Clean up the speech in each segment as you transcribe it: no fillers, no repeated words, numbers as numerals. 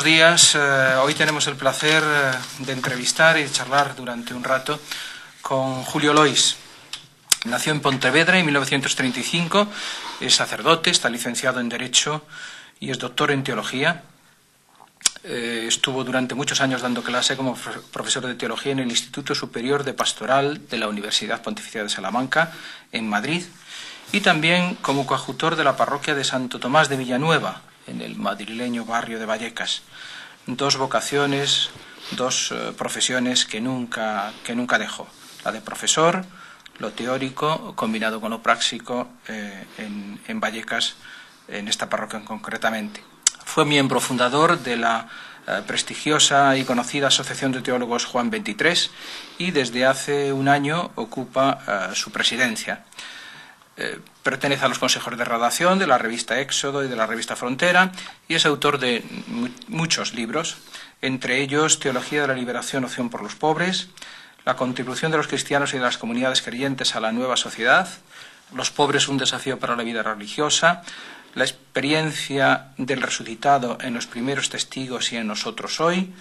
días. Hoy tenemos el placer de entrevistar y de charlar durante un rato con Julio Lois. Nació en Pontevedra en 1935, es sacerdote, está licenciado en Derecho y es doctor en Teología. Estuvo durante muchos años dando clase como profesor de Teología en el Instituto Superior de Pastoral de la Universidad Pontificia de Salamanca, en Madrid, y también como coadjutor de la parroquia de Santo Tomás de Villanueva, en el madrileño barrio de Vallecas. Dos vocaciones, dos profesiones que nunca dejó. La de profesor, lo teórico, combinado con lo práctico en Vallecas, en esta parroquia concretamente. Fue miembro fundador de la prestigiosa y conocida Asociación de Teólogos Juan XXIII y desde hace un año ocupa su presidencia. Pertenece a los consejos de redacción de la revista Éxodo y de la revista Frontera y es autor de muchos libros, entre ellos Teología de la Liberación, Opción por los Pobres, La contribución de los cristianos y de las comunidades creyentes a la nueva sociedad, Los pobres, un desafío para la vida religiosa, La experiencia del resucitado en los primeros testigos y en nosotros hoy,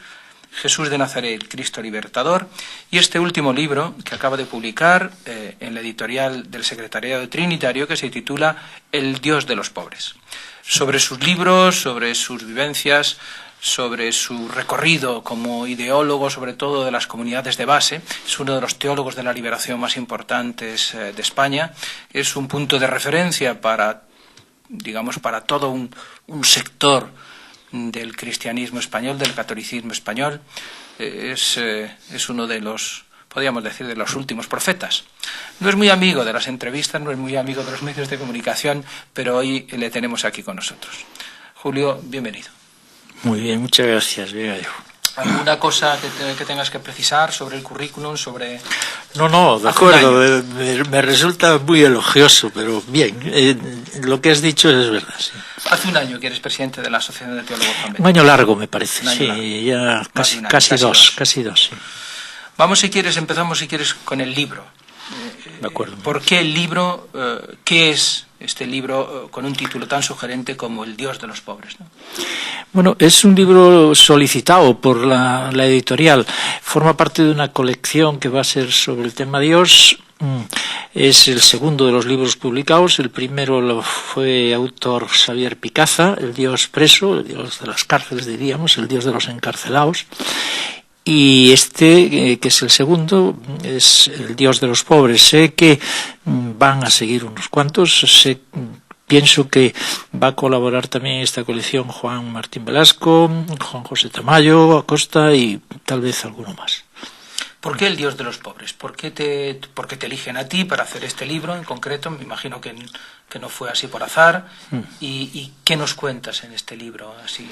Jesús de Nazaret, Cristo Libertador, y este último libro que acaba de publicar en la editorial del Secretariado Trinitario, que se titula El Dios de los Pobres. Sobre sus libros, sobre sus vivencias, sobre su recorrido como ideólogo, sobre todo de las comunidades de base, es uno de los teólogos de la liberación más importantes de España, es un punto de referencia para todo un sector del cristianismo español, del catolicismo español. Es uno de los, podríamos decir, de los últimos profetas. No es muy amigo de las entrevistas, no es muy amigo de los medios de comunicación, pero hoy le tenemos aquí con nosotros. Julio, bienvenido. Muy bien, muchas gracias. Bien. ¿Alguna cosa que tengas que precisar sobre el currículum, sobre...? No, de acuerdo, me resulta muy elogioso, pero bien, lo que has dicho es verdad, sí. Hace un año que eres presidente de la Asociación de Teólogos Juan XXIII. Un año largo, me parece, sí, largo. Ya casi dos, sí. Vamos, empezamos con el libro. De acuerdo. ¿Por qué el libro? ¿Qué es este libro con un título tan sugerente como El Dios de los Pobres, ¿no? Bueno, es un libro solicitado por la editorial. Forma parte de una colección que va a ser sobre el tema Dios. Es el segundo de los libros publicados. El primero lo fue autor Xavier Picaza, El Dios preso, el Dios de las cárceles, diríamos, el Dios de los encarcelados. Y este, que es el segundo, es El Dios de los Pobres. Sé que van a seguir unos cuantos. Pienso que va a colaborar también en esta colección Juan Martín Velasco, Juan José Tamayo, Acosta y tal vez alguno más. ¿Por qué El Dios de los Pobres? ¿Por qué te eligen a ti para hacer este libro en concreto? Me imagino que no fue así por azar. ¿Y qué nos cuentas en este libro? Así.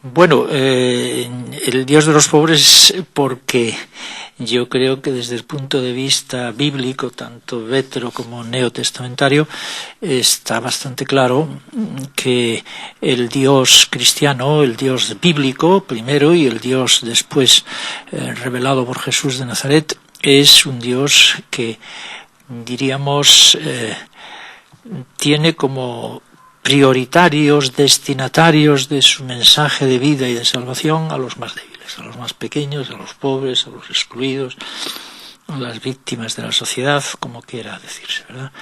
Bueno, El Dios de los Pobres, porque yo creo que desde el punto de vista bíblico, tanto vetero como neotestamentario, está bastante claro que el Dios cristiano, el Dios bíblico primero y el Dios después revelado por Jesús de Nazaret, es un Dios que, diríamos, tiene como prioritarios, destinatarios de su mensaje de vida y de salvación a los más débiles, a los más pequeños, a los pobres, a los excluidos, a las víctimas de la sociedad, como quiera decirse, ¿verdad?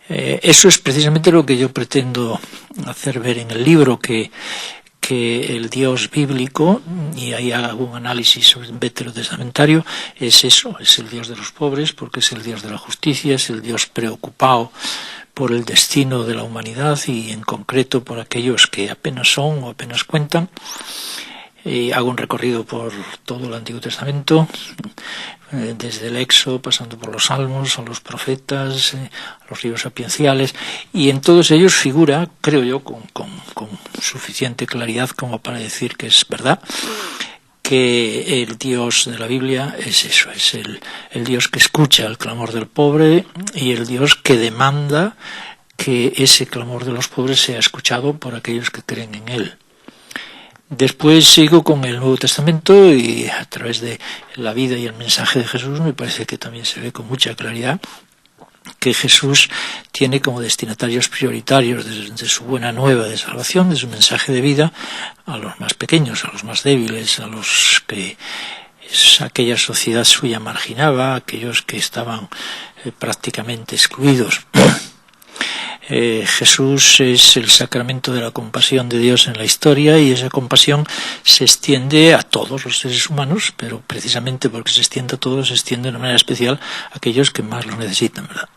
Eso es precisamente lo que yo pretendo hacer ver en el libro, que el Dios bíblico, y ahí hago un análisis veterotestamentario, es eso, es el Dios de los pobres, porque es el Dios de la justicia, es el Dios preocupado por el destino de la humanidad y en concreto por aquellos que apenas son o apenas cuentan. Hago un recorrido por todo el Antiguo Testamento, desde el Éxodo, pasando por los Salmos, a los profetas, a los libros sapienciales, y en todos ellos figura, creo yo, con suficiente claridad como para decir que es verdad, que el Dios de la Biblia es eso, es el Dios que escucha el clamor del pobre y el Dios que demanda que ese clamor de los pobres sea escuchado por aquellos que creen en él. Después sigo con el Nuevo Testamento y a través de la vida y el mensaje de Jesús me parece que también se ve con mucha claridad que Jesús tiene como destinatarios prioritarios de su buena nueva de salvación, de su mensaje de vida, a los más pequeños, a los más débiles, a los que aquella sociedad suya marginaba, aquellos que estaban prácticamente excluidos. Jesús es el sacramento de la compasión de Dios en la historia, y esa compasión se extiende a todos los seres humanos, pero precisamente porque se extiende a todos, se extiende de una manera especial a aquellos que más lo necesitan, ¿verdad?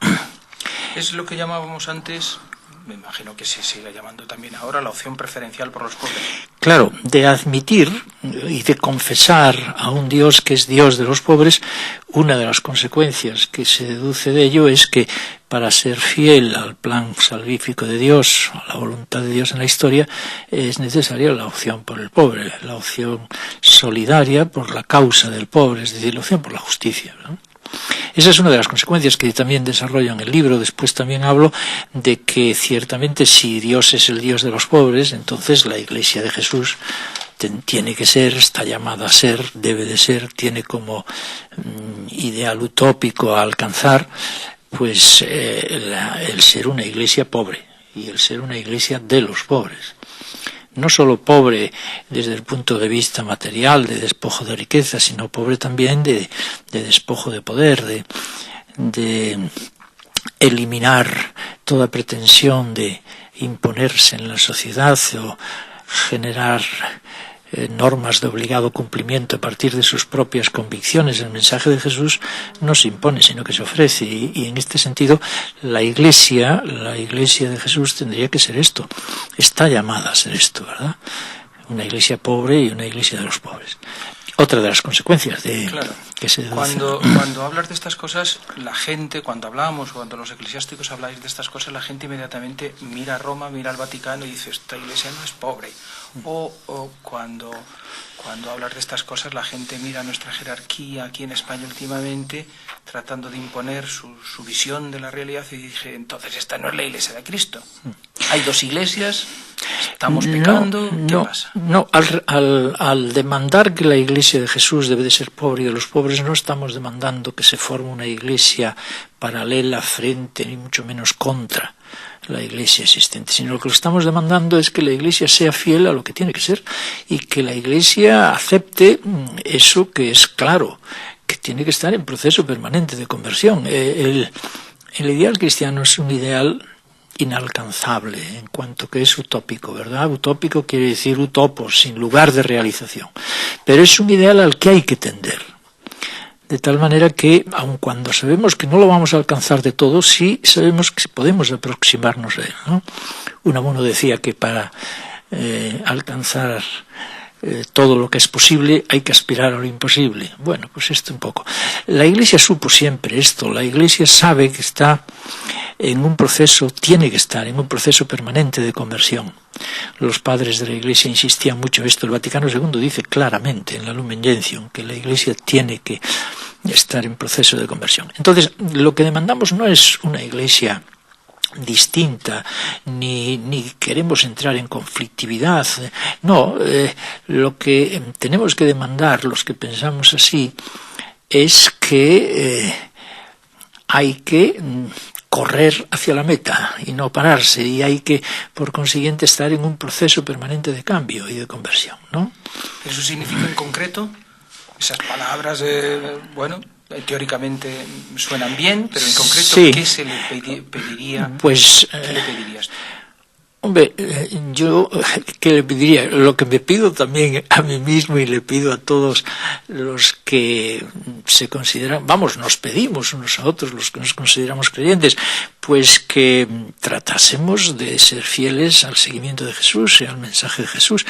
Es lo que llamábamos antes, me imagino que se sigue llamando también ahora, la opción preferencial por los pobres. Claro, de admitir y de confesar a un Dios que es Dios de los pobres, una de las consecuencias que se deduce de ello es que para ser fiel al plan salvífico de Dios, a la voluntad de Dios en la historia, es necesaria la opción por el pobre, la opción solidaria por la causa del pobre, es decir, la opción por la justicia, ¿no? Esa es una de las consecuencias que también desarrollo en el libro. Después también hablo de que ciertamente si Dios es el Dios de los pobres, entonces la Iglesia de Jesús tiene que ser, está llamada a ser, debe de ser, tiene como ideal utópico a alcanzar, pues el ser una Iglesia pobre y el ser una Iglesia de los pobres. No solo pobre desde el punto de vista material, de despojo de riqueza, sino pobre también de despojo de poder, de eliminar toda pretensión de imponerse en la sociedad o generar normas de obligado cumplimiento a partir de sus propias convicciones. El mensaje de Jesús no se impone, sino que se ofrece, y en este sentido la Iglesia de Jesús tendría que ser esto, está llamada a ser esto, ¿verdad? Una Iglesia pobre y una Iglesia de los pobres. Otra de las consecuencias de claro, que se deduce. Cuando hablas de estas cosas, la gente, cuando los eclesiásticos habláis de estas cosas, la gente inmediatamente mira a Roma, mira al Vaticano y dice, esta Iglesia no es pobre. O cuando hablas de estas cosas, la gente mira a nuestra jerarquía aquí en España últimamente, tratando de imponer su visión de la realidad, y dije, entonces esta no es la Iglesia de Cristo. Hay dos iglesias, estamos pecando, ¿qué pasa? No, al demandar que la Iglesia de Jesús debe de ser pobre y de los pobres, no estamos demandando que se forme una Iglesia paralela, frente, ni mucho menos contra la Iglesia existente, sino lo que estamos demandando es que la Iglesia sea fiel a lo que tiene que ser y que la Iglesia acepte eso que es claro, que tiene que estar en proceso permanente de conversión. El ideal cristiano es un ideal inalcanzable en cuanto que es utópico, ¿verdad? Utópico quiere decir utopos, sin lugar de realización, pero es un ideal al que hay que tender. De tal manera que, aun cuando sabemos que no lo vamos a alcanzar de todo, sí sabemos que podemos aproximarnos a él, ¿no? Unamuno decía que para alcanzar todo lo que es posible hay que aspirar a lo imposible. Bueno, pues esto un poco. La Iglesia supo siempre esto. La Iglesia sabe que está en un proceso, tiene que estar en un proceso permanente de conversión. Los padres de la Iglesia insistían mucho en esto. El Vaticano II dice claramente en la Lumen Gentium que la Iglesia tiene que estar en proceso de conversión. Entonces, lo que demandamos no es una Iglesia distinta, ni queremos entrar en conflictividad. No, lo que tenemos que demandar, los que pensamos así, es que hay que correr hacia la meta y no pararse, y hay que, por consiguiente, estar en un proceso permanente de cambio y de conversión, ¿no? ¿Eso significa en concreto? Esas palabras, teóricamente suenan bien, pero en concreto, sí. ¿Qué se le pediría? Pues, ¿qué le pedirías? Hombre, yo, ¿qué le pediría? Lo que me pido también a mí mismo y le pido a todos los que se consideran, nos pedimos unos a otros, los que nos consideramos creyentes, pues que tratásemos de ser fieles al seguimiento de Jesús y al mensaje de Jesús.